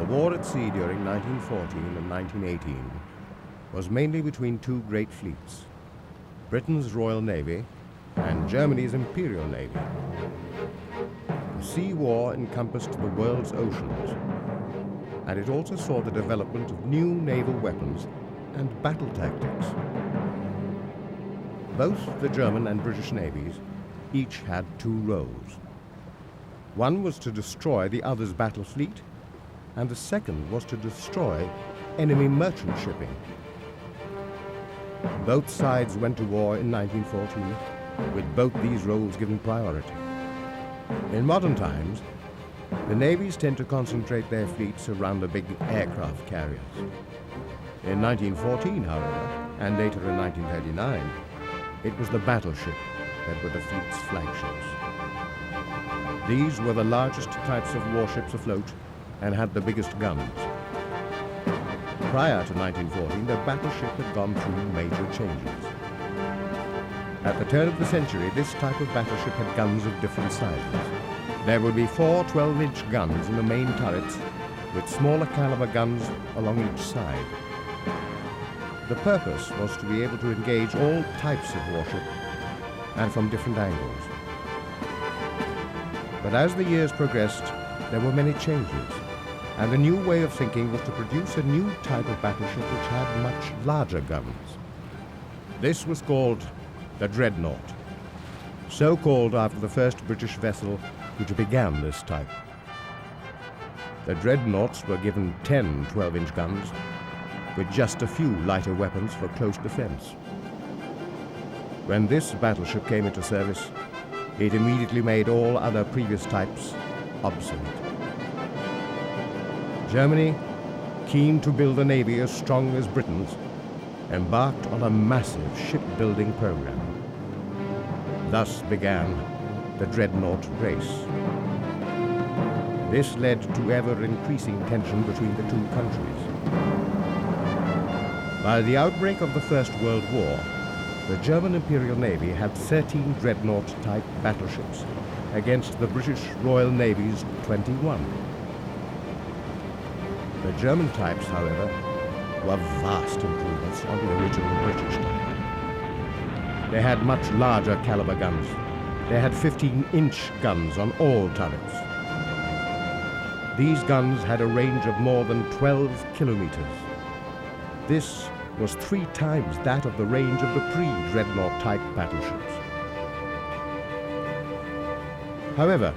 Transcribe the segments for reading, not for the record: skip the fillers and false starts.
war at sea during 1914 and 1918 was mainly between two great fleets, Britain's Royal Navy and Germany's Imperial Navy. The sea war encompassed the world's oceans, and it also saw the development of new naval weapons and battle tactics. Both the German and British navies each had two roles. One was to destroy the other's battle fleet, and the second was to destroy enemy merchant shipping. Both sides went to war in 1914, with both these roles given priority. In modern times, the navies tend to concentrate their fleets around the big aircraft carriers. In 1914, however, and later in 1939, it was the battleship that were the fleet's flagships. These were the largest types of warships afloat and had the biggest guns. Prior to 1914, the battleship had gone through major changes. At the turn of the century, this type of battleship had guns of different sizes. There would be 4 12-inch guns in the main turrets, with smaller caliber guns along each side. The purpose was to be able to engage all types of warship and from different angles. But as the years progressed, there were many changes, and a new way of thinking was to produce a new type of battleship which had much larger guns. This was called the Dreadnought, so called after the first British vessel which began this type. The Dreadnoughts were given 10 12-inch guns, with just a few lighter weapons for close defense. When this battleship came into service, it immediately made all other previous types obsolete. Germany, keen to build a navy as strong as Britain's, embarked on a massive shipbuilding program. Thus began the Dreadnought race. This led to ever-increasing tension between the two countries. By the outbreak of the First World War, the German Imperial Navy had 13 Dreadnought-type battleships against the British Royal Navy's 21. The German types, however, were vast improvements on the original British type. They had much larger caliber guns. They had 15-inch guns on all turrets. These guns had a range of more than 12 kilometers. This was 3 times that of the range of the pre-Dreadnought type battleships. However,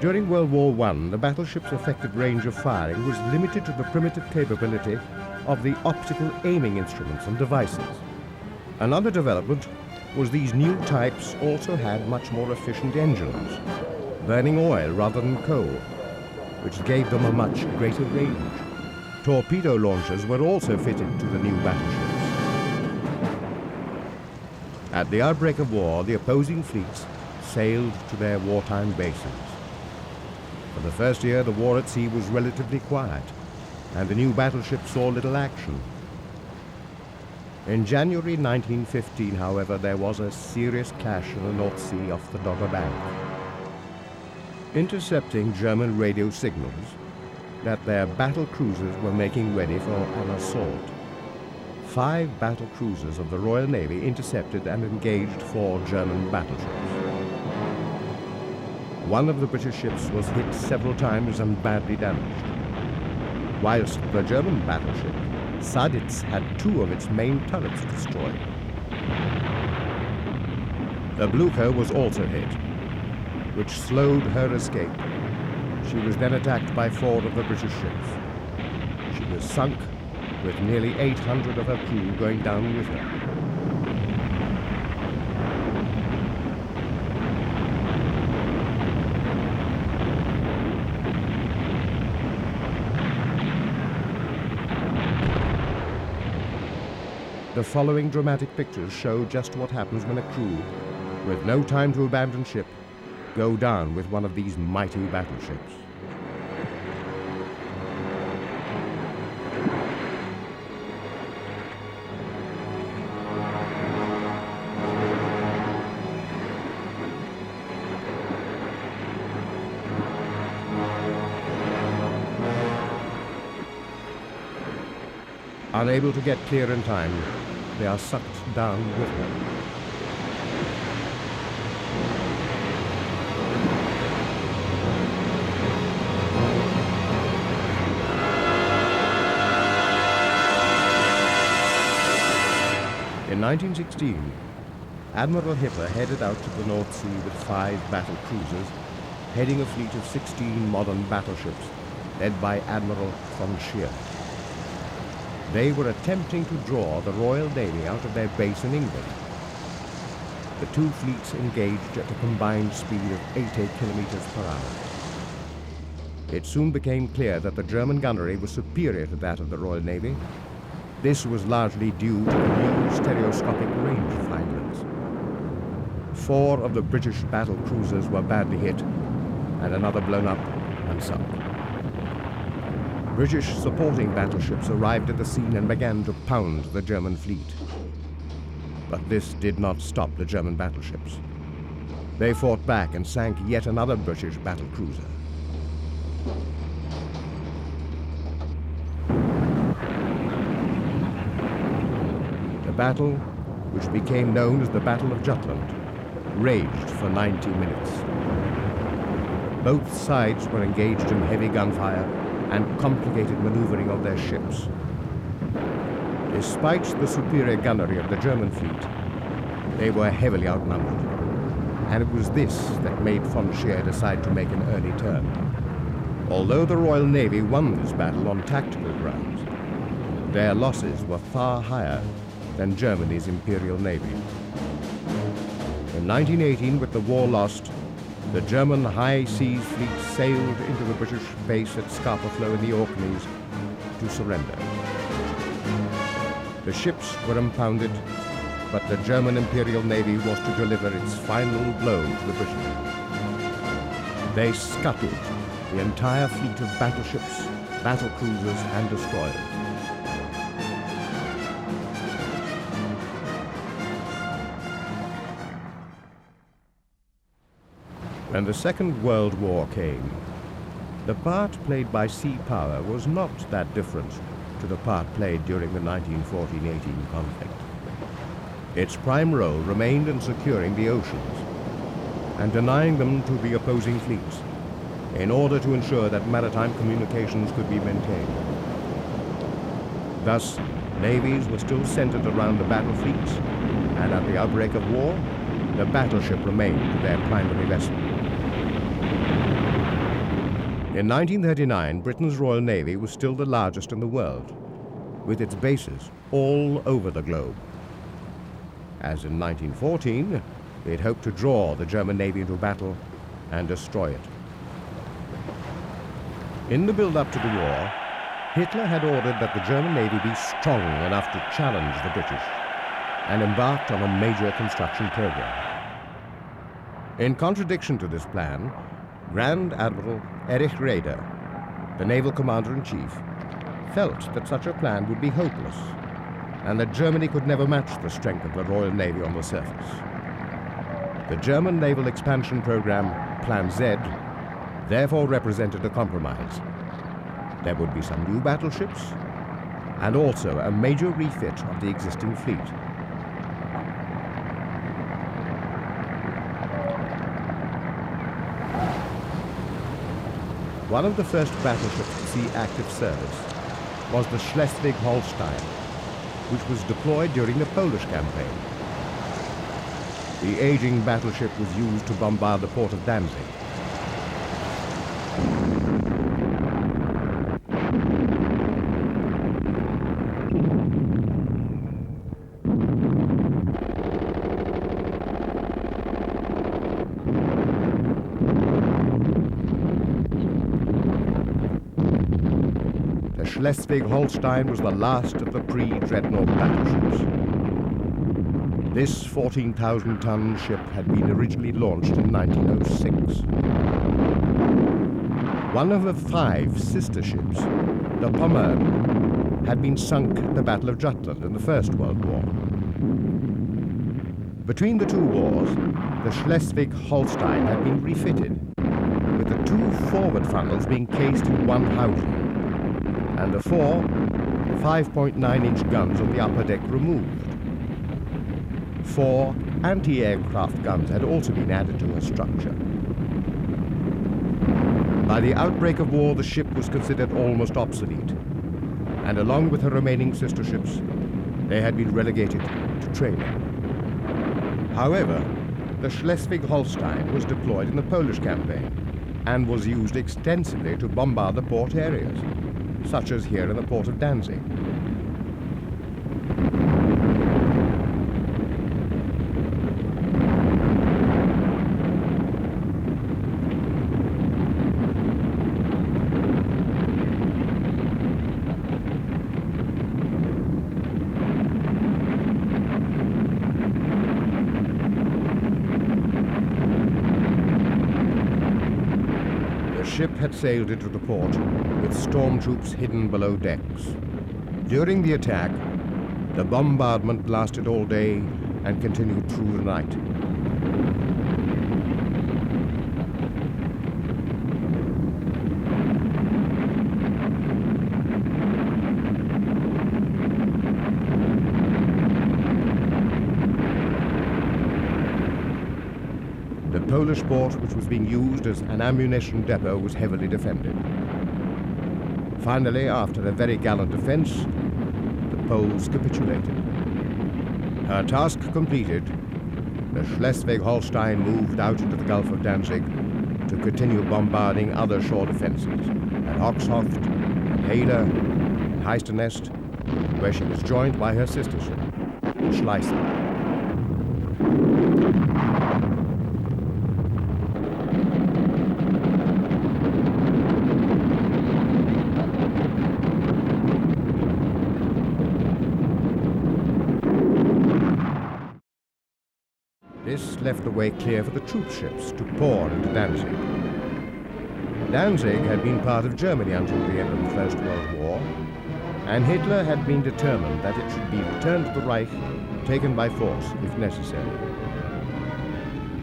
during World War I, the battleship's effective range of firing was limited to the primitive capability of the optical aiming instruments and devices. Another development was these new types also had much more efficient engines, burning oil rather than coal, which gave them a much greater range. Torpedo launchers were also fitted to the new battleships. At the outbreak of war, the opposing fleets sailed to their wartime bases. For the first year, the war at sea was relatively quiet, and the new battleship saw little action. In January 1915, however, there was a serious clash in the North Sea off the Dogger Bank. Intercepting German radio signals that their battle cruisers were making ready for an assault. 5 battle cruisers of the Royal Navy intercepted and engaged 4 German battleships. One of the British ships was hit several times and badly damaged, whilst the German battleship Tirpitz had 2 of its main turrets destroyed. The Blucher was also hit, which slowed her escape. She was then attacked by 4 of the British ships. She was sunk, with nearly 800 of her crew going down with her. The following dramatic pictures show just what happens when a crew, with no time to abandon ship, go down with one of these mighty battleships. Unable to get clear in time, they are sucked down with her. In 1916, Admiral Hitler headed out to the North Sea with 5 battle cruisers, heading a fleet of 16 modern battleships, led by Admiral von Scheer. They were attempting to draw the Royal Navy out of their base in England. The two fleets engaged at a combined speed of 80 kilometers per hour. It soon became clear that the German gunnery was superior to that of the Royal Navy. This was largely due to the new stereoscopic rangefinders. 4 of the British battle cruisers were badly hit, and another blown up and sunk. British supporting battleships arrived at the scene and began to pound the German fleet. But this did not stop the German battleships. They fought back and sank yet another British battle cruiser. The battle, which became known as the Battle of Jutland, raged for 90 minutes. Both sides were engaged in heavy gunfire and complicated maneuvering of their ships. Despite the superior gunnery of the German fleet, they were heavily outnumbered, and it was this that made von Scheer decide to make an early turn. Although the Royal Navy won this battle on tactical grounds, their losses were far higher than Germany's Imperial Navy. In 1918, with the war lost, the German High Seas Fleet sailed into the British base at Scapa Flow in the Orkneys to surrender. The ships were impounded, but the German Imperial Navy was to deliver its final blow to the British. They scuttled the entire fleet of battleships, battle cruisers, and destroyers. When the Second World War came, the part played by sea power was not that different to the part played during the 1914-18 conflict. Its prime role remained in securing the oceans and denying them to the opposing fleets in order to ensure that maritime communications could be maintained. Thus, navies were still centered around the battle fleets, and at the outbreak of war, the battleship remained their primary vessel. In 1939, Britain's Royal Navy was still the largest in the world, with its bases all over the globe. As in 1914, they'd hoped to draw the German Navy into battle and destroy it. In the build-up to the war, Hitler had ordered that the German Navy be strong enough to challenge the British, and embarked on a major construction program. In contradiction to this plan, Grand Admiral Erich Raeder, the naval commander-in-chief, felt that such a plan would be hopeless, and that Germany could never match the strength of the Royal Navy on the surface. The German naval expansion program, Plan Z, therefore represented a compromise. There would be some new battleships, and also a major refit of the existing fleet. One of the first battleships to see active service was the Schleswig-Holstein, which was deployed during the Polish campaign. The aging battleship was used to bombard the port of Danzig. Schleswig-Holstein was the last of the pre-Dreadnought battleships. This 14,000-ton ship had been originally launched in 1906. One of the 5 sister ships, the Pommern, had been sunk at the Battle of Jutland in the First World War. Between the two wars, the Schleswig-Holstein had been refitted, with the 2 forward funnels being cased in one housing, and the 4 5.9-inch guns on the upper deck removed. 4 anti-aircraft guns had also been added to her structure. By the outbreak of war, the ship was considered almost obsolete, and along with her remaining sister ships, they had been relegated to training. However, the Schleswig-Holstein was deployed in the Polish campaign and was used extensively to bombard the port areas, such as here in the port of Danzig. The ship had sailed into the port with storm troops hidden below decks. During the attack, the bombardment lasted all day and continued through the night. The Polish port, which was being used as an ammunition depot, was heavily defended. Finally, after a very gallant defense, the Poles capitulated. Her task completed, the Schleswig-Holstein moved out into the Gulf of Danzig to continue bombarding other shore defenses at Hoxhoft, and Hader, and Heistenest, where she was joined by her sister ship, Schleswig. This left the way clear for the troop ships to pour into Danzig. Danzig had been part of Germany until the end of the First World War, and Hitler had been determined that it should be returned to the Reich, taken by force if necessary.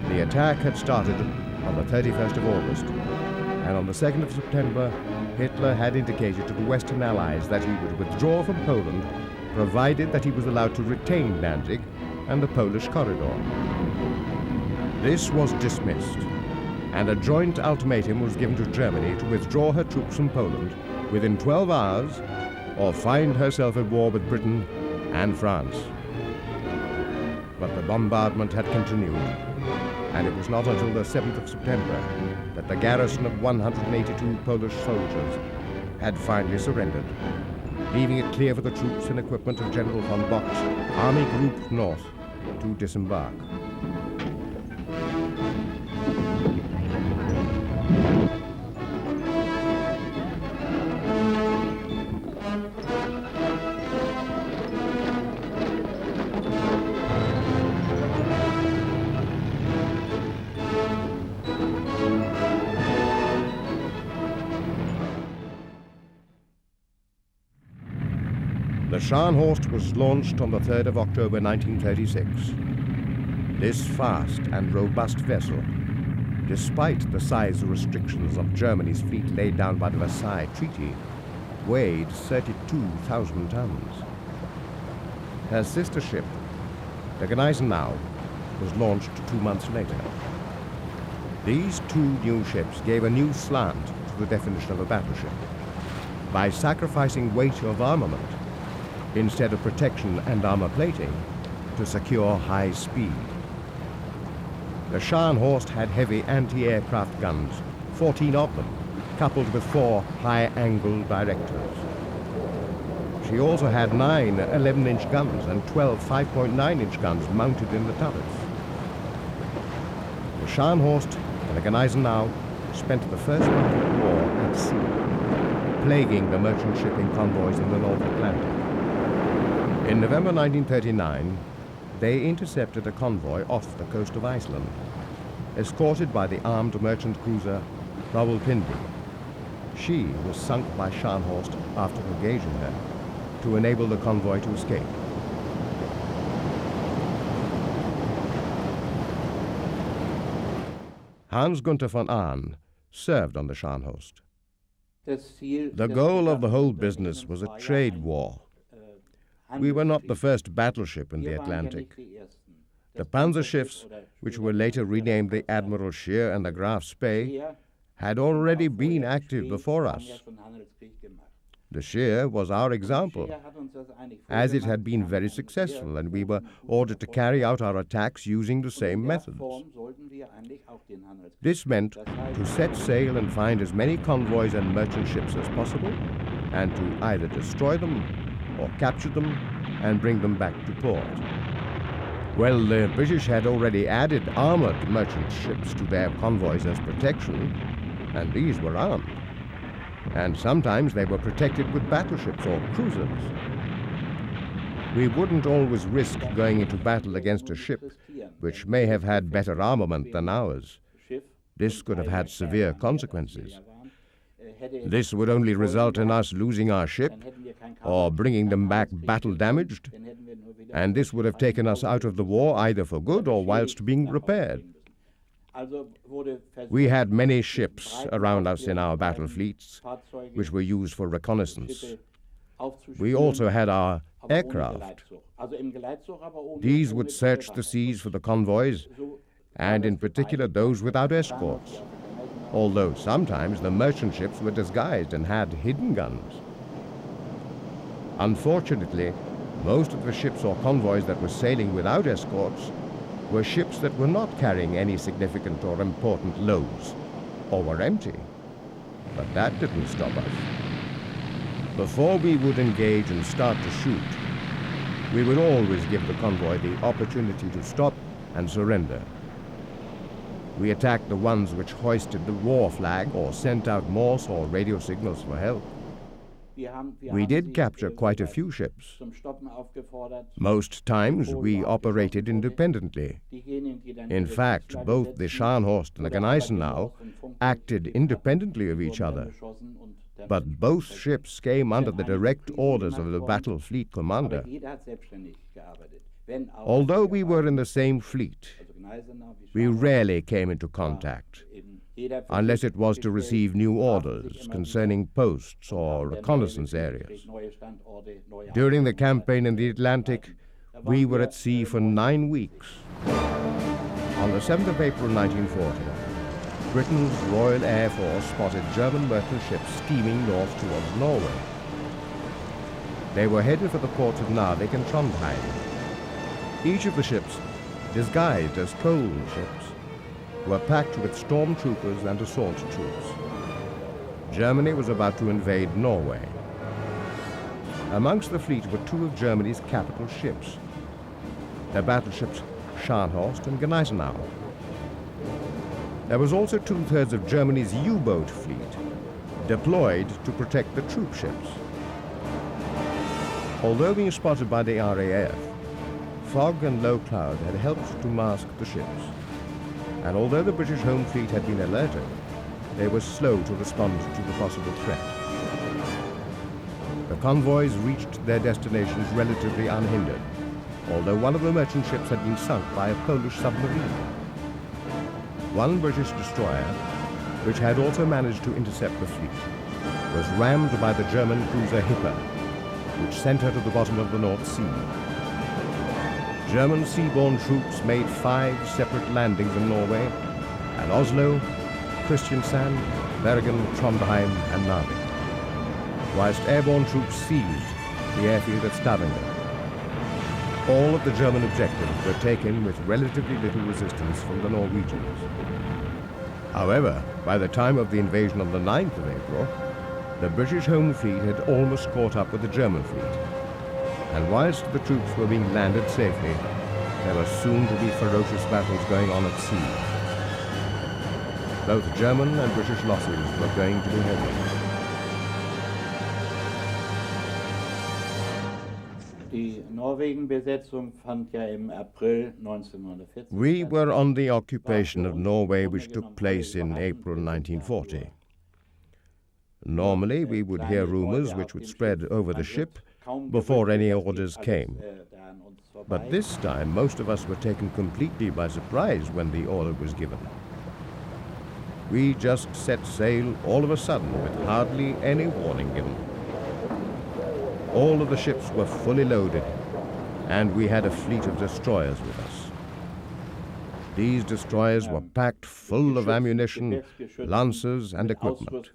The attack had started on the 31st of August, and on the 2nd of September, Hitler had indicated to the Western Allies that he would withdraw from Poland, provided that he was allowed to retain Danzig and the Polish corridor. This was dismissed, and a joint ultimatum was given to Germany to withdraw her troops from Poland within 12 hours or find herself at war with Britain and France. But the bombardment had continued, and it was not until the 7th of September that the garrison of 182 Polish soldiers had finally surrendered, leaving it clear for the troops and equipment of General von Bock's Army Group North to disembark. The Scharnhorst was launched on the 3rd of October 1936. This fast and robust vessel, despite the size restrictions of Germany's fleet laid down by the Versailles Treaty, weighed 32,000 tons. Her sister ship, the Gneisenau, was launched 2 months later. These two new ships gave a new slant to the definition of a battleship by sacrificing weight of armament instead of protection and armor plating to secure high speed. The Scharnhorst had heavy anti-aircraft guns, 14 of them, coupled with 4 high-angle directors. She also had 9 11-inch guns and 12 5.9-inch guns mounted in the turrets. The Scharnhorst and the Gneisenau spent the first month of the war at sea, plaguing the merchant shipping convoys in the North Atlantic. In November 1939, they intercepted a convoy off the coast of Iceland, escorted by the armed merchant cruiser Rawalpindi. She was sunk by Scharnhorst after engaging her to enable the convoy to escape. Hans Gunther von Ahn served on the Scharnhorst. The goal of the whole business was a trade war We were not the first battleship in the Atlantic. The panzer ships, which were later renamed the Admiral Scheer and the Graf Spee, had already been active before us. The Scheer was our example, as it had been very successful, and we were ordered to carry out our attacks using the same methods. This meant to set sail and find as many convoys and merchant ships as possible, and to either destroy them or capture them and bring them back to port. Well, the British had already added armoured merchant ships to their convoys as protection, and these were armed. And sometimes they were protected with battleships or cruisers. We wouldn't always risk going into battle against a ship which may have had better armament than ours. This could have had severe consequences. This would only result in us losing our ship or bringing them back battle-damaged, and this would have taken us out of the war either for good or whilst being repaired. We had many ships around us in our battle fleets, which were used for reconnaissance. We also had our aircraft. These would search the seas for the convoys, and in particular those without escorts, although sometimes the merchant ships were disguised and had hidden guns. Unfortunately, most of the ships or convoys that were sailing without escorts were ships that were not carrying any significant or important loads, or were empty. But that didn't stop us. Before we would engage and start to shoot, we would always give the convoy the opportunity to stop and surrender. We attacked the ones which hoisted the war flag or sent out Morse or radio signals for help. We did capture quite a few ships. Most times we operated independently. In fact, both the Scharnhorst and the Gneisenau acted independently of each other. But both ships came under the direct orders of the battle fleet commander. Although we were in the same fleet, we rarely came into contact, unless it was to receive new orders concerning posts or reconnaissance areas. During the campaign in the Atlantic, we were at sea for 9 weeks. On the 7th of April 1940, Britain's Royal Air Force spotted German merchant ships steaming north towards Norway. They were headed for the ports of Narvik and Trondheim. Each of the ships, disguised as coal ships, were packed with stormtroopers and assault troops. Germany was about to invade Norway. Amongst the fleet were 2 of Germany's capital ships, the battleships Scharnhorst and Gneisenau. There was also 2/3 of Germany's U-boat fleet, deployed to protect the troop ships. Although being spotted by the RAF, fog and low cloud had helped to mask the ships. And although the British home fleet had been alerted, they were slow to respond to the possible threat. The convoys reached their destinations relatively unhindered, although one of the merchant ships had been sunk by a Polish submarine. One British destroyer, which had also managed to intercept the fleet, was rammed by the German cruiser Hipper, which sent her to the bottom of the North Sea. German seaborne troops made 5 separate landings in Norway, at Oslo, Kristiansand, Bergen, Trondheim and Narvik, whilst airborne troops seized the airfield at Stavanger. All of the German objectives were taken with relatively little resistance from the Norwegians. However, by the time of the invasion on the 9th of April, the British home fleet had almost caught up with the German fleet. And whilst the troops were being landed safely, there were soon to be ferocious battles going on at sea. Both German and British losses were going to be heavy. We were on the occupation of Norway, which took place in April 1940. Normally, we would hear rumors which would spread over the ship before any orders came. But this time, most of us were taken completely by surprise when the order was given. We just set sail all of a sudden with hardly any warning given. all of the ships were fully loaded, and we had a fleet of destroyers with us. These destroyers were packed full of ammunition, lancers, and equipment.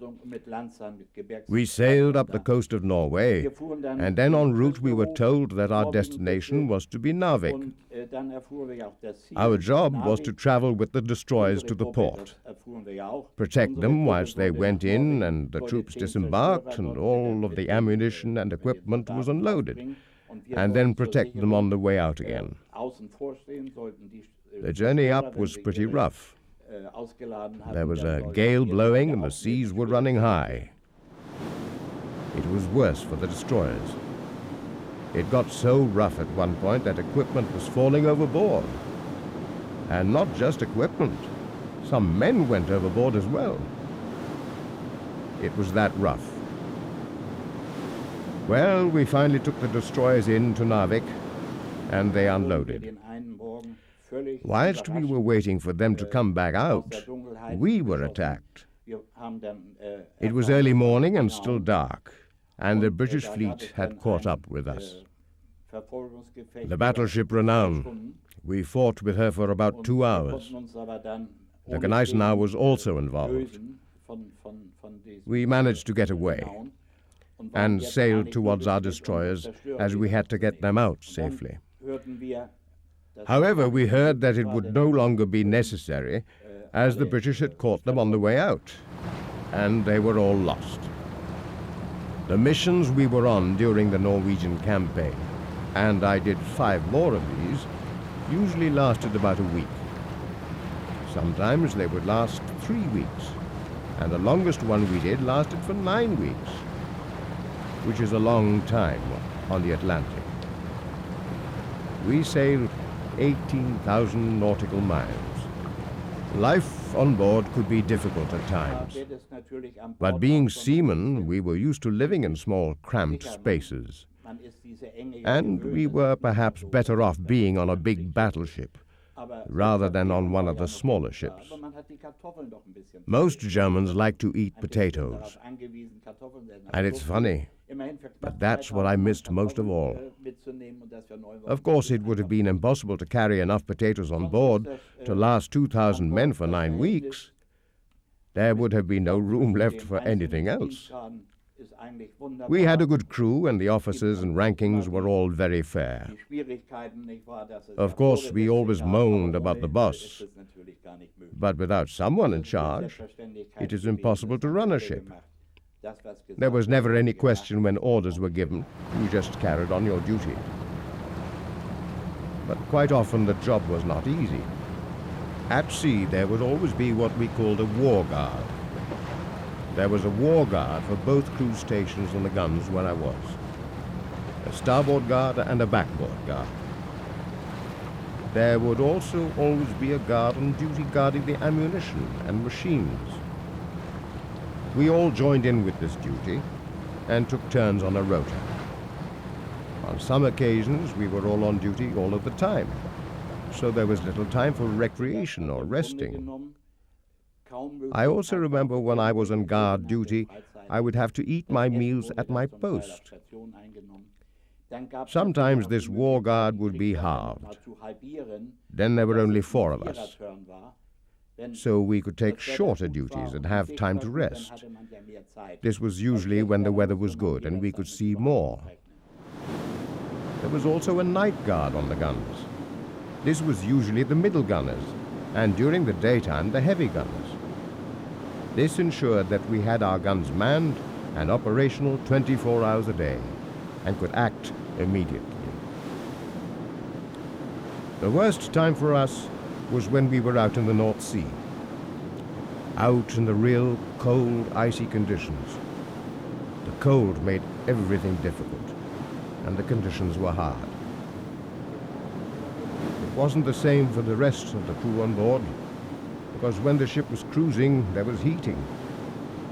We sailed up the coast of Norway, and then en route we were told that our destination was to be Narvik. Our job was to travel with the destroyers to the port, protect them whilst they went in and the troops disembarked and all of the ammunition and equipment was unloaded, and then protect them on the way out again. The journey up was pretty rough. There was a gale blowing and the seas were running high. It was worse for the destroyers. It got so rough at one point that equipment was falling overboard. And not just equipment. Some men went overboard as well. It was that rough. Well, we finally took the destroyers in to Narvik, and they unloaded. Whilst we were waiting for them to come back out, we were attacked. It was early morning and still dark, and the British fleet had caught up with us. The battleship Renown, we fought with her for about 2 hours. The Gneisenau was also involved. We managed to get away and sailed towards our destroyers as we had to get them out safely. However, we heard that it would no longer be necessary as the British had caught them on the way out, and they were all lost. The missions we were on during the Norwegian campaign, and I did 5 more of these, usually lasted about a week. Sometimes they would last 3 weeks, and the longest one we did lasted for 9 weeks, which is a long time on the Atlantic. We sailed 18,000 nautical miles. Life on board could be difficult at times, but being seamen, we were used to living in small, cramped spaces, and we were perhaps better off being on a big battleship rather than on one of the smaller ships. Most Germans like to eat potatoes, and it's funny, but that's what I missed most of all. Of course, it would have been impossible to carry enough potatoes on board to last 2,000 men for 9 weeks. There would have been no room left for anything else. We had a good crew, and the officers and rankings were all very fair. Of course, we always moaned about the boss, but without someone in charge, it is impossible to run a ship. There was never any question when orders were given. You just carried on your duty. But quite often the job was not easy. At sea, there would always be what we called a war guard. There was a war guard for both cruise stations and the guns where I was. A starboard guard and a backboard guard. There would also always be a guard on duty guarding the ammunition and machines. We all joined in with this duty and took turns on a rota. On some occasions, we were all on duty all of the time, so there was little time for recreation or resting. I also remember when I was on guard duty, I would have to eat my meals at my post. Sometimes this war guard would be halved. Then there were only 4 of us, so we could take shorter duties and have time to rest. This was usually when the weather was good and we could see more. There was also a night guard on the guns. This was usually the middle gunners, and during the daytime the heavy gunners. This ensured that we had our guns manned and operational 24 hours a day and could act immediately. The worst time for us was when we were out in the North Sea, out in the real cold, icy conditions. The cold made everything difficult, and the conditions were hard. It wasn't the same for the rest of the crew on board, because when the ship was cruising, there was heating,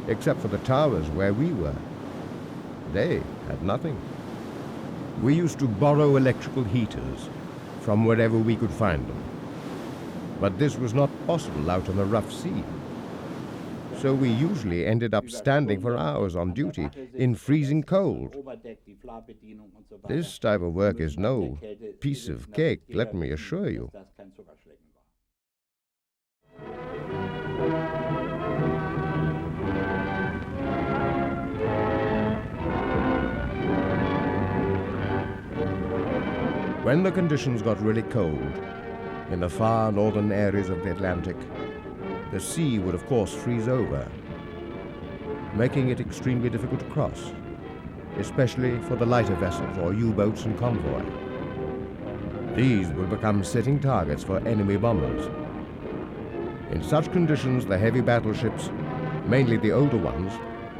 except for the towers where we were. They had nothing. We used to borrow electrical heaters from wherever we could find them, but this was not possible out on the rough sea. so we usually ended up standing for hours on duty in freezing cold. This type of work is no piece of cake, let me assure you. When the conditions got really cold, in the far northern areas of the Atlantic, the sea would of course freeze over, making it extremely difficult to cross, especially for the lighter vessels or U-boats and convoy. These would become sitting targets for enemy bombers. In such conditions, the heavy battleships, mainly the older ones,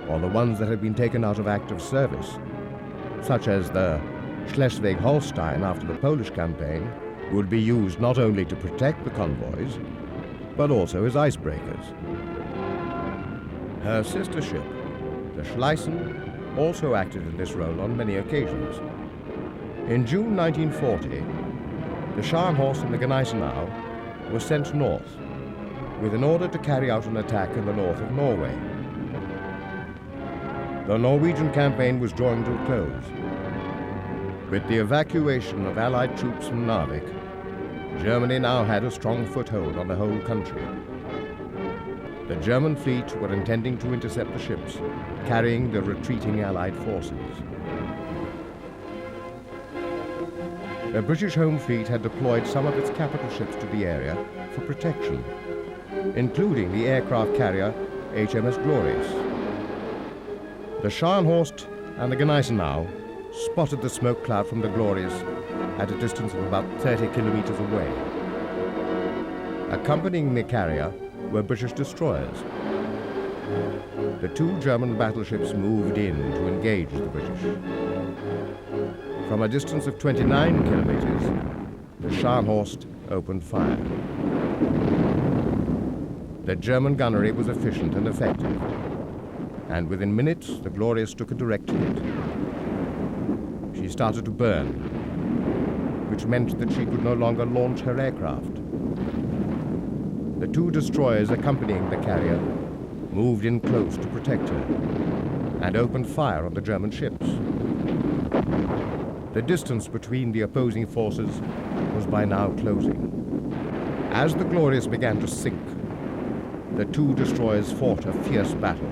or the ones that had been taken out of active service, such as the Schleswig-Holstein after the Polish campaign, would be used not only to protect the convoys, but also as icebreakers. Her sister ship, the Schleswig, also acted in this role on many occasions. In June 1940, the Scharnhorst and the Gneisenau were sent north with an order to carry out an attack in the north of Norway. The Norwegian campaign was drawing to a close. With the evacuation of Allied troops from Narvik, Germany now had a strong foothold on the whole country. The German fleet were intending to intercept the ships carrying the retreating Allied forces. The British Home Fleet had deployed some of its capital ships to the area for protection, including the aircraft carrier HMS Glorious. The Scharnhorst and the Gneisenau spotted the smoke cloud from the Glorious at a distance of about 30 kilometers away. Accompanying the carrier were British destroyers. The two German battleships moved in to engage the British. From a distance of 29 kilometers, the Scharnhorst opened fire. The German gunnery was efficient and effective, and within minutes the Glorious took a direct hit. She started to burn, which meant that she could no longer launch her aircraft. The two destroyers accompanying the carrier moved in close to protect her and opened fire on the German ships. The distance between the opposing forces was by now closing. As the Glorious began to sink, the two destroyers fought a fierce battle.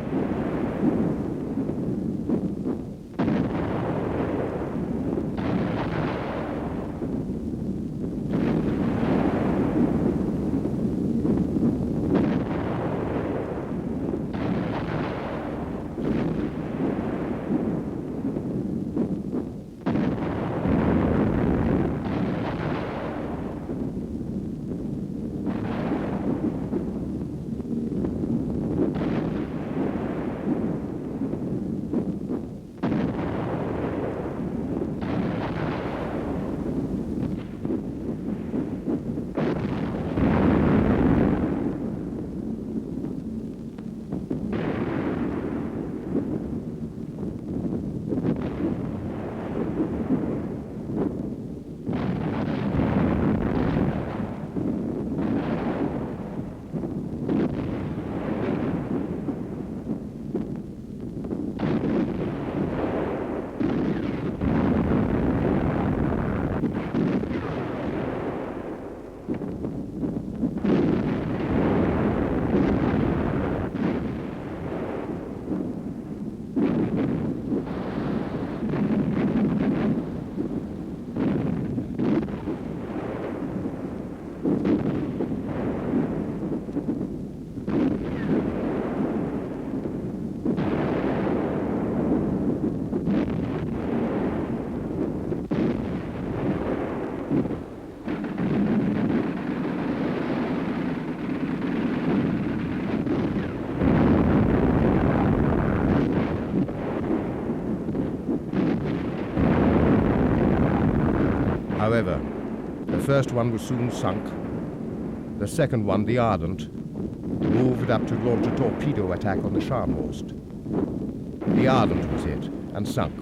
However, the first one was soon sunk. The second one, the Ardent, moved up to launch a torpedo attack on the Scharnhorst. The Ardent was hit and sunk,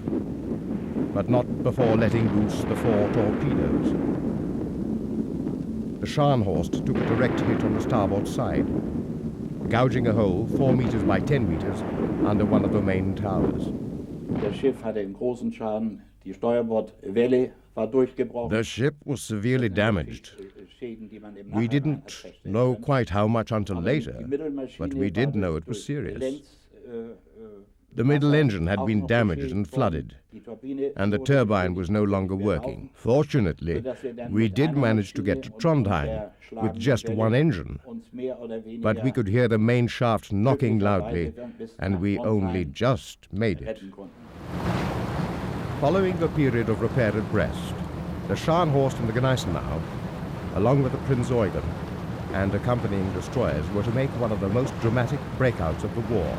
but not before letting loose the 4 torpedoes. The Scharnhorst took a direct hit on the starboard side. gouging a hole 4 meters by 10 meters under one of the main towers. Das Schiff hatte einen großen Schaden. Die Steuerbordwelle war durchgebrochen. The ship was severely damaged. We didn't know quite how much until later, but we did know it was serious. The middle engine had been damaged and flooded, and the turbine was no longer working. Fortunately, we did manage to get to Trondheim with just one engine, but we could hear the main shaft knocking loudly, and we only just made it. Following the period of repair at Brest, the Scharnhorst and the Gneisenau, along with the Prinz Eugen and accompanying destroyers, were to make one of the most dramatic breakouts of the war.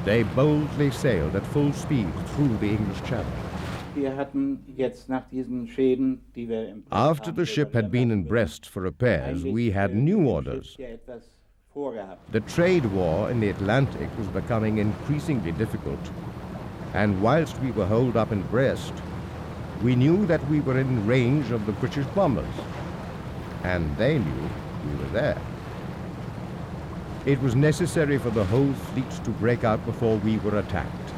They boldly sailed at full speed through the English Channel. After the ship had been in Brest for repairs, we had new orders. The trade war in the Atlantic was becoming increasingly difficult, and whilst we were holed up in Brest, we knew that we were in range of the British bombers, and they knew we were there. It was necessary for the whole fleet to break out before we were attacked.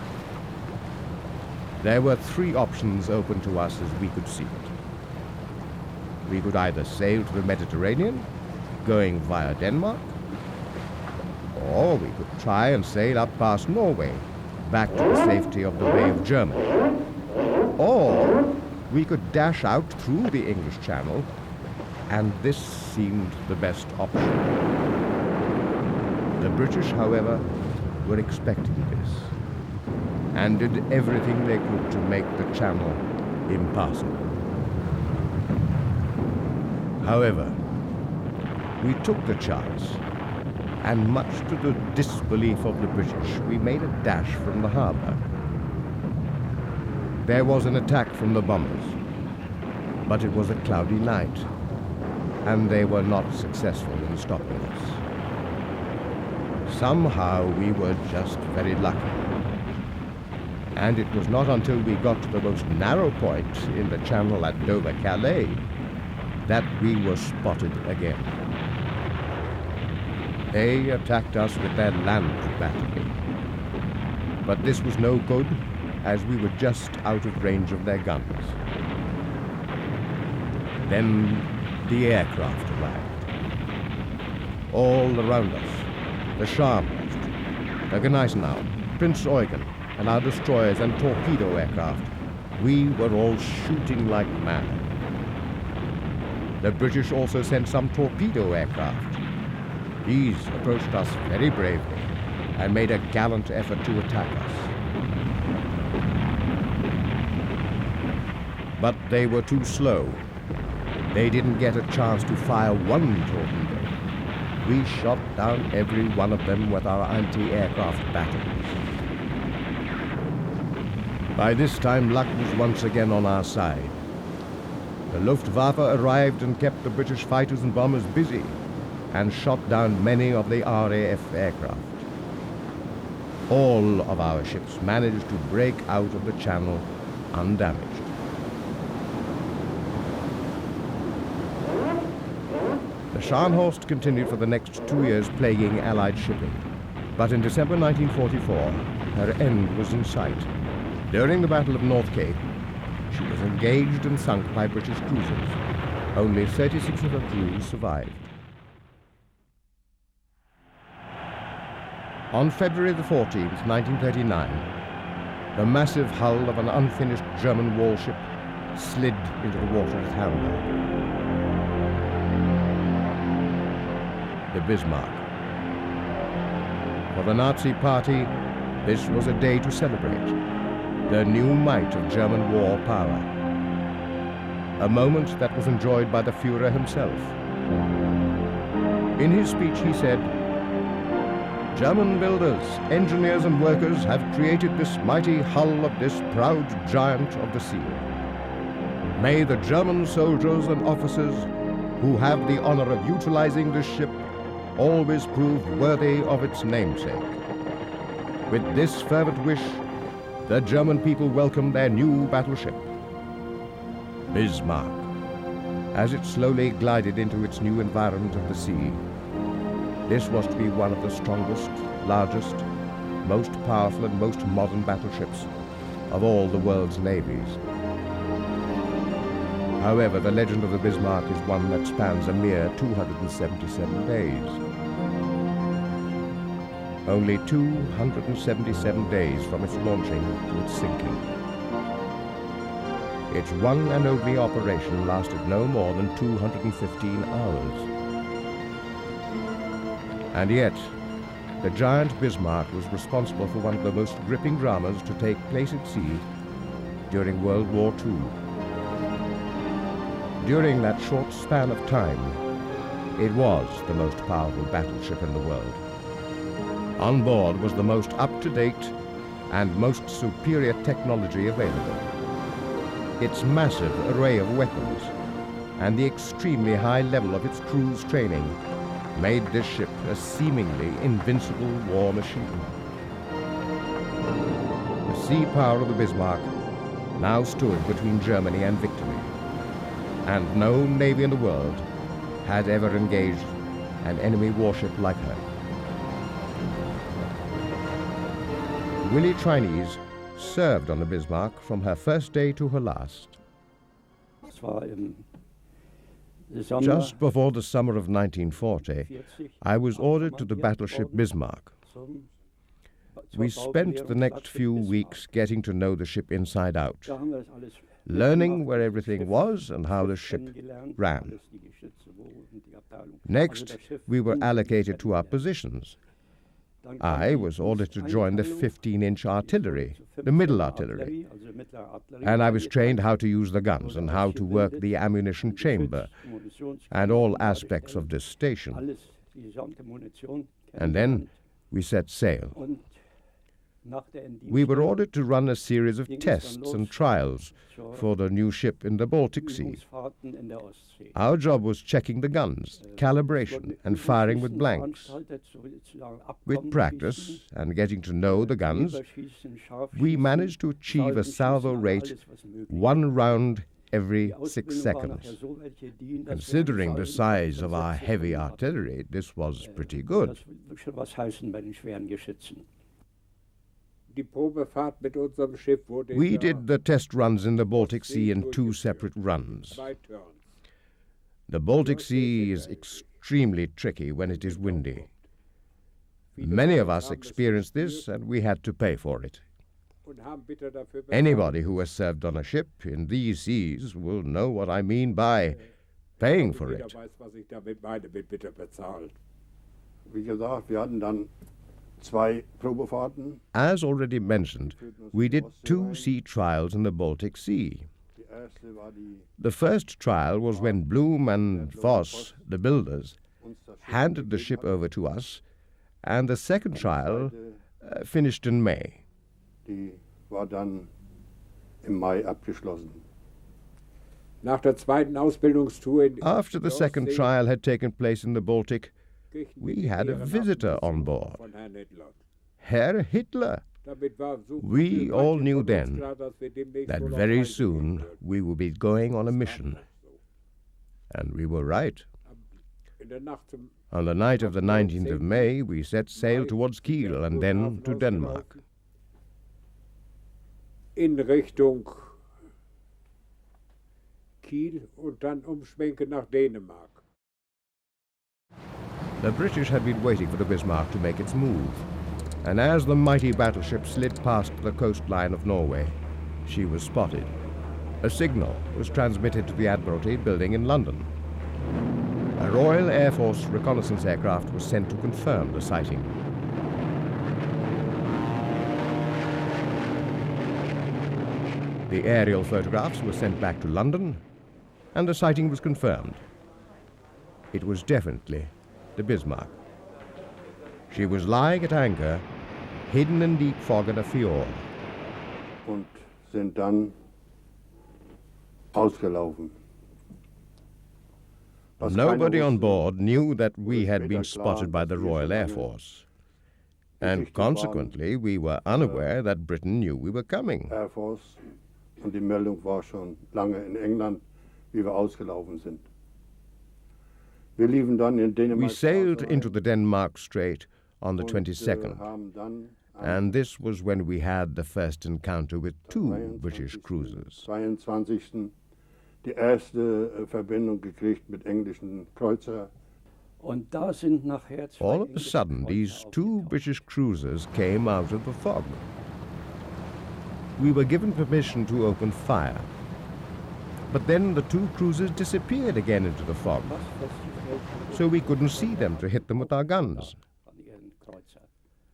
There were 3 options open to us as we could see it. We could either sail to the Mediterranean, going via Denmark, or we could try and sail up past Norway, back to the safety of the Bay of Germany. Or we could dash out through the English Channel, and this seemed the best option. The British, however, were expecting this, and did everything they could to make the channel impassable. However, we took the chance, and much to the disbelief of the British, we made a dash from the harbour. There was an attack from the bombers, but it was a cloudy night, and they were not successful in stopping us. Somehow we were just very lucky. And it was not until we got to the most narrow point in the channel at Dover-Calais that we were spotted again. They attacked us with their land battery. But this was no good, as we were just out of range of their guns. Then the aircraft arrived. All around us, the Scharnhorst, the Gneisenau, Prinz Eugen, and our destroyers and torpedo aircraft, we were all shooting like mad. The British also sent some torpedo aircraft. These approached us very bravely and made a gallant effort to attack us. But they were too slow. They didn't get a chance to fire one torpedo. We shot down every one of them with our anti-aircraft batteries. By this time, luck was once again on our side. The Luftwaffe arrived and kept the British fighters and bombers busy, and shot down many of the RAF aircraft. All of our ships managed to break out of the channel undamaged. The Scharnhorst continued for the next 2 years plaguing Allied shipping, but in December 1944, her end was in sight. During the Battle of North Cape, she was engaged and sunk by British cruisers. Only 36 of her crew survived. On February the 14th, 1939, the massive hull of an unfinished German warship slid into the water at Hamburg. The Bismarck. For the Nazi Party, this was a day to celebrate the new might of German war power. A moment that was enjoyed by the Führer himself. In his speech he said, "German builders, engineers and workers have created this mighty hull of this proud giant of the sea. May the German soldiers and officers who have the honor of utilizing this ship always prove worthy of its namesake." With this fervent wish, the German people welcomed their new battleship, Bismarck, as it slowly glided into its new environment of the sea. This was to be one of the strongest, largest, most powerful and most modern battleships of all the world's navies. However, the legend of the Bismarck is one that spans a mere 277 days. Only 277 days from its launching to its sinking. Its one and only operation lasted no more than 215 hours. And yet, the giant Bismarck was responsible for one of the most gripping dramas to take place at sea during World War II. During that short span of time, it was the most powerful battleship in the world. On board was the most up-to-date and most superior technology available. Its massive array of weapons and the extremely high level of its crew's training made this ship a seemingly invincible war machine. The sea power of the Bismarck now stood between Germany and victory, and no navy in the world had ever engaged an enemy warship like her. Willie Chinese served on the Bismarck from her first day to her last. Just before the summer of 1940, I was ordered to the battleship Bismarck. We spent the next few weeks getting to know the ship inside out, learning where everything was and how the ship ran. Next, we were allocated to our positions. I was ordered to join the 15-inch artillery, the middle artillery, and I was trained how to use the guns and how to work the ammunition chamber and all aspects of this station. And then we set sail. We were ordered to run a series of tests and trials for the new ship in the Baltic Sea. Our job was checking the guns, calibration, and firing with blanks. With practice and getting to know the guns, we managed to achieve a salvo rate 1 round every 6 seconds. Considering the size of our heavy artillery, this was pretty good. We did the test runs in the Baltic Sea in 2 separate runs. The Baltic Sea is extremely tricky when it is windy. Many of us experienced this, and we had to pay for it. Anybody who has served on a ship in these seas will know what I mean by paying for it. As already mentioned, we did 2 sea trials in the Baltic Sea. The first trial was when Blum and Voss, the builders, handed the ship over to us, and the second trial finished in May. After the second trial had taken place in the Baltic, we had a visitor on board, Herr Hitler. We all knew then that very soon we would be going on a mission. And we were right. On the night of the 19th of May, we set sail towards Kiel and then to Denmark. In Richtung Kiel und dann umschwenken nach Dänemark. The British had been waiting for the Bismarck to make its move, and as the mighty battleship slid past the coastline of Norway, she was spotted. A signal was transmitted to the Admiralty building in London. A Royal Air Force reconnaissance aircraft was sent to confirm the sighting. The aerial photographs were sent back to London, and the sighting was confirmed. It was definitely the Bismarck. She was lying at anchor, hidden in deep fog in a fjord. Und sind dann ausgelaufen. Nobody on board knew that we had been spotted by the Royal Air Force, and consequently we were unaware that Britain knew we were coming. Air Force, und die Meldung war schon lange in England, wie wir ausgelaufen sind. Wir liefen dann in Dänemark. We sailed into the Denmark Strait on the und, 22nd, haben dann am and this was when we had the first encounter with two British cruisers. 22. die erste Verbindung gekriegt mit englischen Kreuzer. Und da sind nachher zwei All of a englische sudden, these Kreuzer two aufgetaucht. British cruisers came out of the fog. We were given permission to open fire, but then the two cruisers disappeared again into the fog, Was festgestellt wurde, so we couldn't see them to hit them with our guns. von ihren Kreuzer.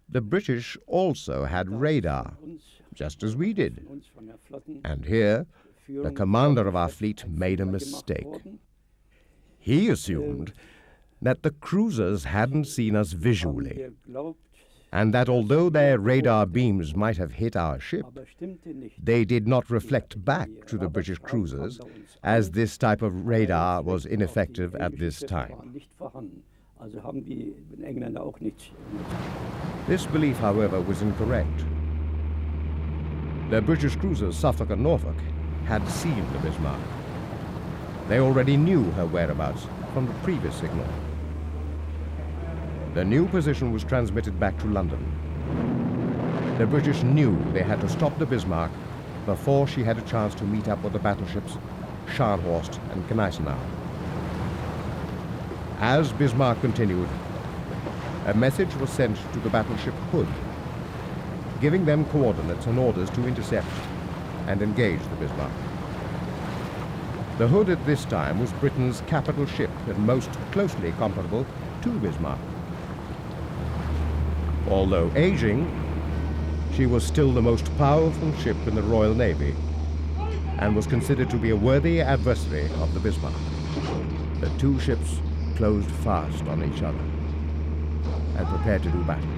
The British also had radar, Uns, just as we did. uns von der Flotten- And here, the commander of our fleet made a mistake. He assumed that the cruisers hadn't seen us visually, Wir glaubt, and that although their radar beams might have hit our ship, aber stimmte nicht. they did not reflect back to the British cruisers, as this type of radar was ineffective at this time. Waren nicht vorhanden. Also haben die Engländer auch nicht. This belief, however, was incorrect. The British cruisers Suffolk and Norfolk had seen the Bismarck. They already knew her whereabouts from the previous signal. The new position was transmitted back to London. The British knew they had to stop the Bismarck before she had a chance to meet up with the battleships Scharnhorst and Gneisenau. As Bismarck continued, a message was sent to the battleship Hood, giving them coordinates and orders to intercept and engage the Bismarck. The Hood at this time was Britain's capital ship and most closely comparable to Bismarck. Although aging, she was still the most powerful ship in the Royal Navy and was considered to be a worthy adversary of the Bismarck. The two ships closed fast on each other and prepared to do battle.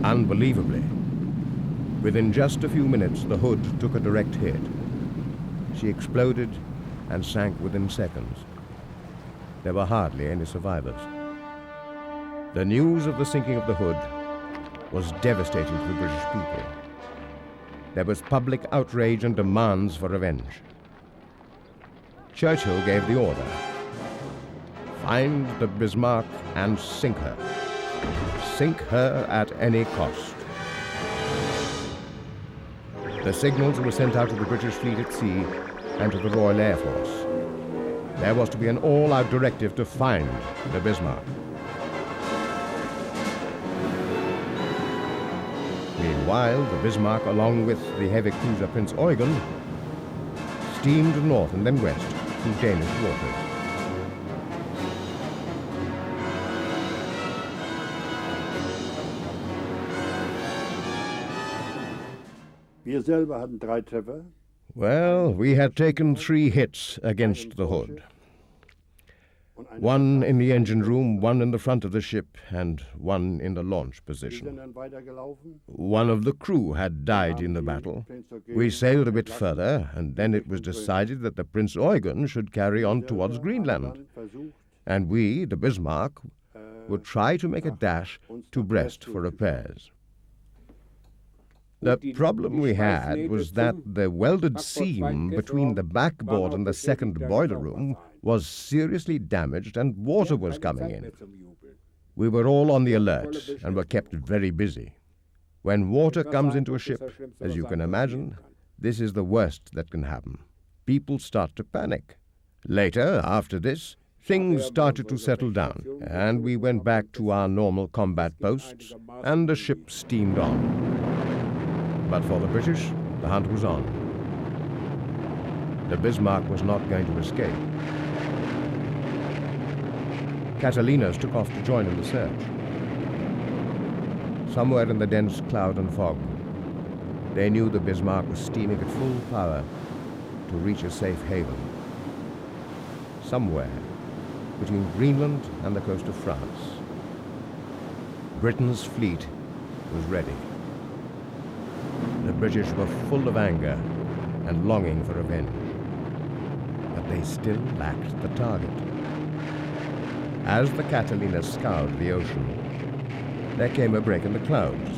Unbelievably, within just a few minutes, the Hood took a direct hit. She exploded and sank within seconds. There were hardly any survivors. The news of the sinking of the Hood was devastating to the British people. There was public outrage and demands for revenge. Churchill gave the order: find the Bismarck and sink her. Sink her at any cost. The signals were sent out to the British fleet at sea and to the Royal Air Force. There was to be an all-out directive to find the Bismarck. Meanwhile, the Bismarck, along with the heavy cruiser Prince Eugen, steamed north and then west through Danish waters. Wir selber hatten 3 Treffer. Well, we had taken 3 hits against the Hood. One in the engine room, one in the front of the ship, and one in the launch Wir sind position. dann weitergelaufen. One of the crew had died in the battle. We sailed a bit further, and then it was decided that the Prince Eugen should carry on towards Greenland, and we, the Bismarck, would try to make a dash to Brest for repairs. The problem we had was that the welded seam between the backboard and the second boiler room was seriously damaged and water was coming in. We were all on the alert and were kept very busy. When water comes into a ship, as you can imagine, this is the worst that can happen. People start to panic. Later, after this, things started to settle down, and we went back to our normal combat posts, and the ship steamed on. But for the British, the hunt was on. The Bismarck was not going to escape. Catalinas took off to join in the search. Somewhere in the dense cloud and fog, they knew the Bismarck was steaming at full power to reach a safe haven. Somewhere between Greenland and the coast of France, Britain's fleet was ready. The British were full of anger and longing for revenge, but they still lacked the target. As the Catalina scoured the ocean, there came a break in the clouds.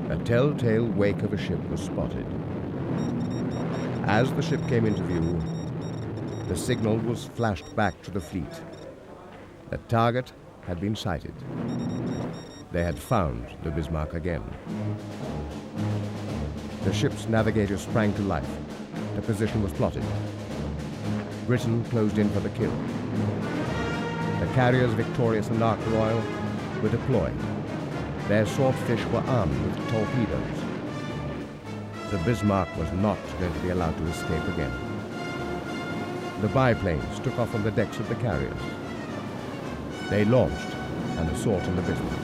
A telltale wake of a ship was spotted. As the ship came into view, the signal was flashed back to the fleet. The target had been sighted. They had found the Bismarck again. The ship's navigator sprang to life. The position was plotted. Britain closed in for the kill. The carriers Victorious and Ark Royal were deployed. Their swordfish were armed with torpedoes. The Bismarck was not going to be allowed to escape again. The biplanes took off on the decks of the carriers. They launched an assault on the Bismarck.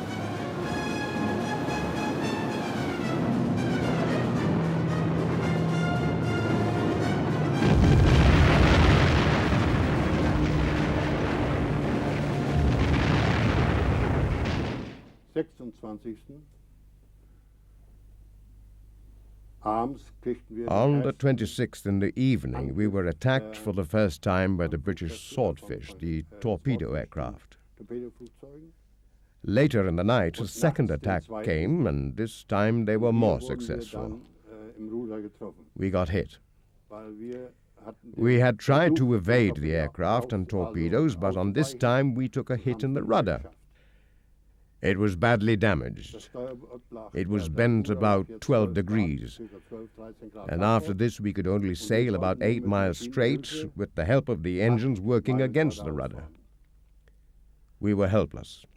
On the 26th in the evening, we were attacked for the first time by the British Swordfish, the torpedo aircraft. Later in the night, a second attack came, and this time they were more successful. We got hit. We had tried to evade the aircraft and torpedoes, but on this time we took a hit in the rudder. It was badly damaged. It was bent about 12 degrees, and after this we could only sail about 8 miles straight with the help of the engines working against the rudder. We were helpless.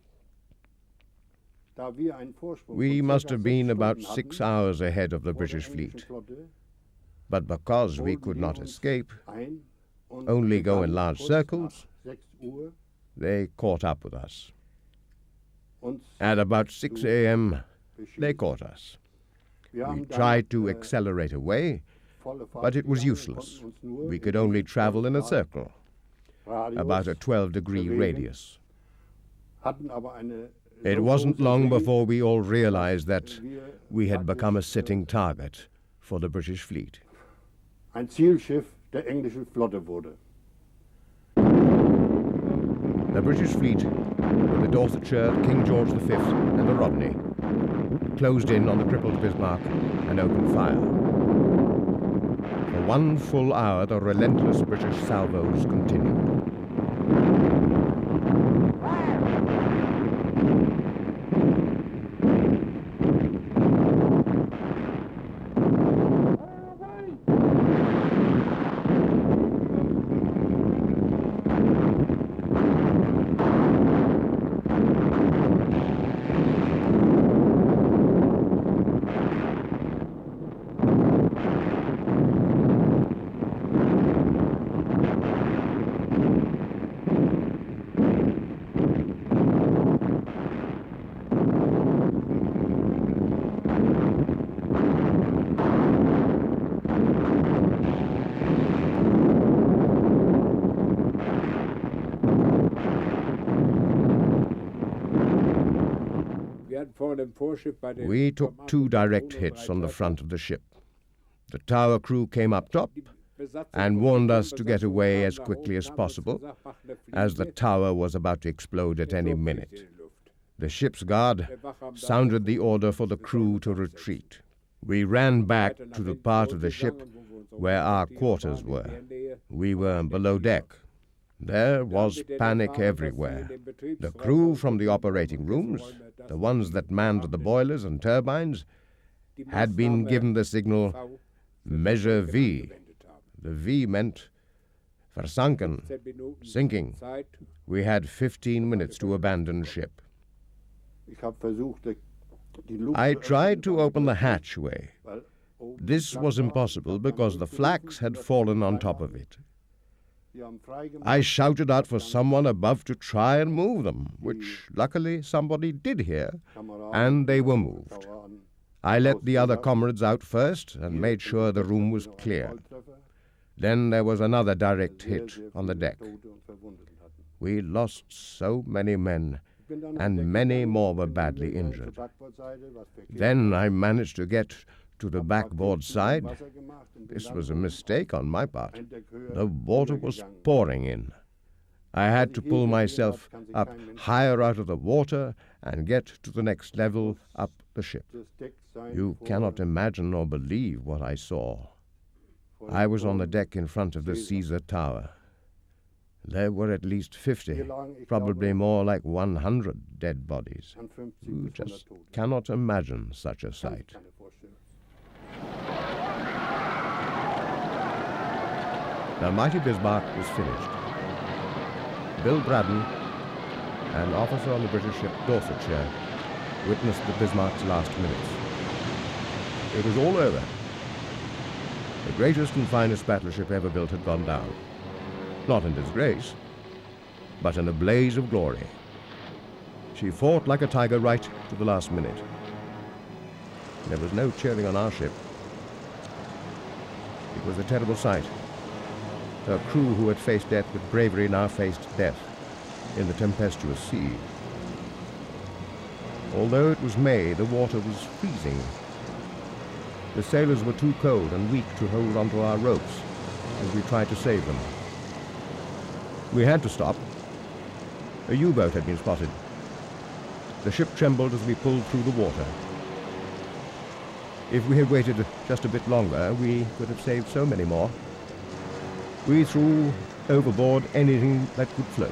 We must have been about 6 hours ahead of the British fleet, but because we could not escape, only go in large circles, they caught up with us. At about 6 a.m., they caught us. We tried to accelerate away, but it was useless. We could only travel in a circle, about a 12-degree radius. It wasn't long before we all realized that we had become a sitting target for the British fleet. Ein Zielschiff der englischen Flotte wurde. The British fleet, with the Dorsetshire, King George V, and the Rodney, closed in on the crippled Bismarck and opened fire. For 1 full hour, the relentless British salvos continued. We took 2 direct hits on the front of the ship. The tower crew came up top and warned us to get away as quickly as possible, as the tower was about to explode at any minute. The ship's guard sounded the order for the crew to retreat. We ran back to the part of the ship where our quarters were. We were below deck. There was panic everywhere. The crew from the operating rooms, the ones that manned the boilers and turbines, had been given the signal Measure V. The V meant versunken, sinking. We had 15 minutes to abandon ship. I tried to open the hatchway. This was impossible because the flax had fallen on top of it. I shouted out for someone above to try and move them, which luckily somebody did hear, and they were moved. I let the other comrades out first and made sure the room was clear. Then there was another direct hit on the deck. We lost so many men, and many more were badly injured. Then I managed to get to the backboard side. This was a mistake on my part. The water was pouring in. I had to pull myself up higher out of the water and get to the next level up the ship. You cannot imagine or believe what I saw. I was on the deck in front of the Caesar Tower. There were at least 50, probably more like 100 dead bodies. You just cannot imagine such a sight. The mighty Bismarck was finished. Bill Braddon, an officer on the British ship Dorsetshire, witnessed the Bismarck's last minutes. It was all over. The greatest and finest battleship ever built had gone down. Not in disgrace, but in a blaze of glory. She fought like a tiger right to the last minute. There was no cheering on our ship. It was a terrible sight. Her crew who had faced death with bravery now faced death in the tempestuous sea. Although it was May, the water was freezing. The sailors were too cold and weak to hold onto our ropes as we tried to save them. We had to stop. A U-boat had been spotted. The ship trembled as we pulled through the water. If we had waited just a bit longer, we could have saved so many more. We threw overboard anything that could float.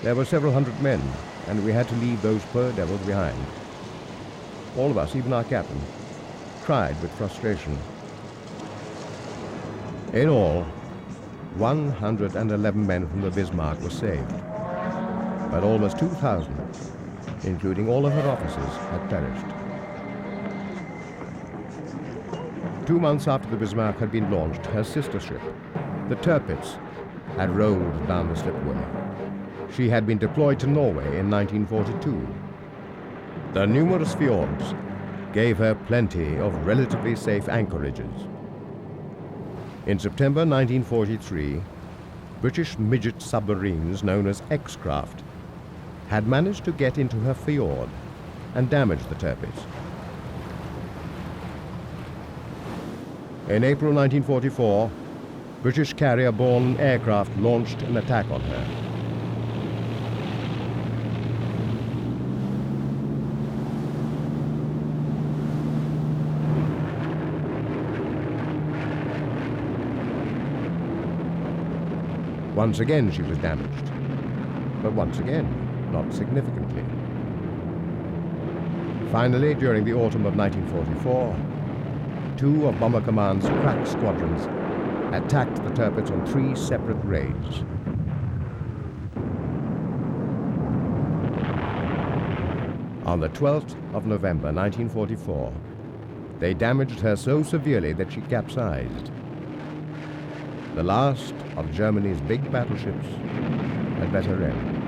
There were several hundred men, and we had to leave those poor devils behind. All of us, even our captain, cried with frustration. In all, 111 men from the Bismarck were saved, but almost 2,000, including all of her officers, had perished. 2 months after the Bismarck had been launched, her sister ship, the Tirpitz, had rolled down the slipway. She had been deployed to Norway in 1942. The numerous fjords gave her plenty of relatively safe anchorages. In September 1943, British midget submarines known as X-craft had managed to get into her fjord and damage the Tirpitz. In April 1944, British carrier-borne aircraft launched an attack on her. Once again she was damaged, but once again, not significantly. Finally, during the autumn of 1944, 2 of Bomber Command's crack squadrons attacked the Tirpitz on 3 separate raids. On the 12th of November 1944, they damaged her so severely that she capsized. The last of Germany's big battleships had met her end.